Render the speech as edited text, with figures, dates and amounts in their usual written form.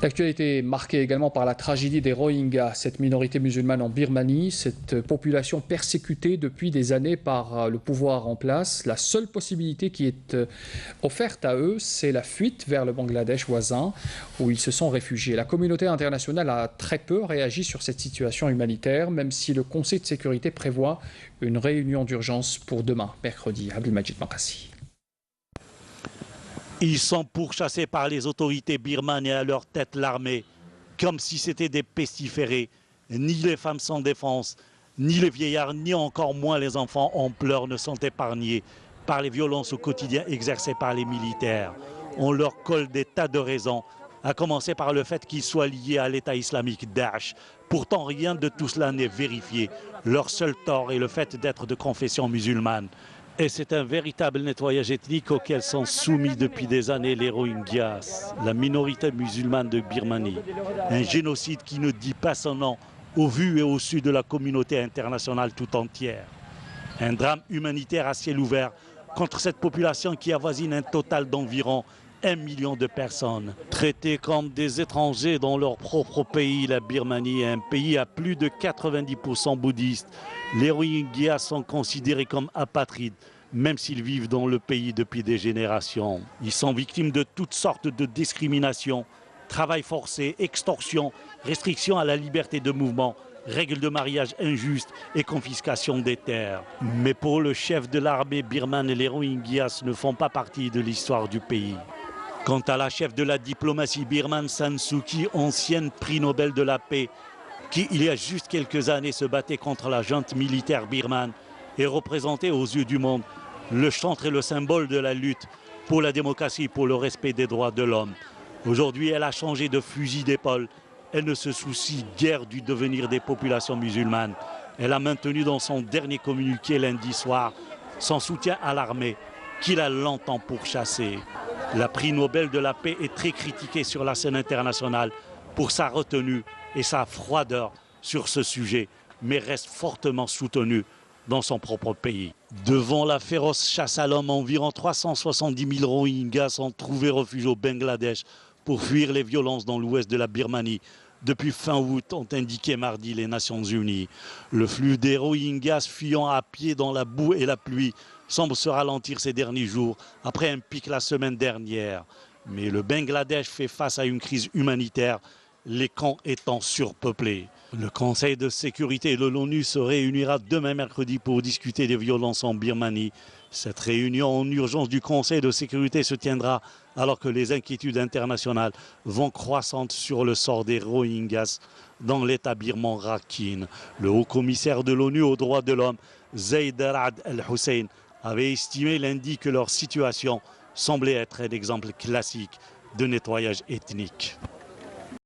L'actualité est marquée également par la tragédie des Rohingyas, cette minorité musulmane en Birmanie, cette population persécutée depuis des années par le pouvoir en place. La seule possibilité qui est offerte à eux, c'est la fuite vers le Bangladesh voisin, où ils se sont réfugiés. La communauté internationale a très peu réagi sur cette situation humanitaire, même si le Conseil de sécurité prévoit une réunion d'urgence pour demain, mercredi. Abdelmajid Makassi. Ils sont pourchassés par les autorités birmanes et à leur tête l'armée, comme si c'était des pestiférés. Ni les femmes sans défense, ni les vieillards, ni encore moins les enfants en pleurs ne sont épargnés par les violences au quotidien exercées par les militaires. On leur colle des tas de raisons, à commencer par le fait qu'ils soient liés à l'État islamique Daesh. Pourtant, rien de tout cela n'est vérifié. Leur seul tort est le fait d'être de confession musulmane. Et c'est un véritable nettoyage ethnique auquel sont soumis depuis des années les Rohingyas, la minorité musulmane de Birmanie. Un génocide qui ne dit pas son nom au vu et au su de la communauté internationale tout entière. Un drame humanitaire à ciel ouvert contre cette population qui avoisine un total d'environ 1 million de personnes. Traités comme des étrangers dans leur propre pays, la Birmanie est un pays à plus de 90% bouddhiste. Les Rohingyas sont considérés comme apatrides, même s'ils vivent dans le pays depuis des générations. Ils sont victimes de toutes sortes de discriminations, travail forcé, extorsion, restriction à la liberté de mouvement, règles de mariage injustes et confiscation des terres. Mais pour le chef de l'armée birmane, les Rohingyas ne font pas partie de l'histoire du pays. Quant à la chef de la diplomatie birmane, San Suu Kyi, ancienne prix Nobel de la paix, qui il y a juste quelques années se battait contre la junte militaire birmane et représentait aux yeux du monde le chantre et le symbole de la lutte pour la démocratie et pour le respect des droits de l'homme. Aujourd'hui, elle a changé de fusil d'épaule. Elle ne se soucie guère du devenir des populations musulmanes. Elle a maintenu dans son dernier communiqué lundi soir son soutien à l'armée, qu'il a longtemps pourchassée. La prix Nobel de la paix est très critiquée sur la scène internationale pour sa retenue et sa froideur sur ce sujet, mais reste fortement soutenue dans son propre pays. Devant la féroce chasse à l'homme, environ 370 000 Rohingyas ont trouvé refuge au Bangladesh pour fuir les violences dans l'ouest de la Birmanie. Depuis fin août, ont indiqué mardi les Nations Unies. Le flux des Rohingyas fuyant à pied dans la boue et la pluie semble se ralentir ces derniers jours, après un pic la semaine dernière. Mais le Bangladesh fait face à une crise humanitaire, les camps étant surpeuplés. Le Conseil de sécurité de l'ONU se réunira demain mercredi pour discuter des violences en Birmanie. Cette réunion en urgence du Conseil de sécurité se tiendra alors que les inquiétudes internationales vont croissantes sur le sort des Rohingyas dans l'État birman Rakhine. Le haut-commissaire de l'ONU aux droits de l'homme, Zeid Ra'ad al-Hussein, avait estimé lundi que leur situation semblait être un exemple classique de nettoyage ethnique.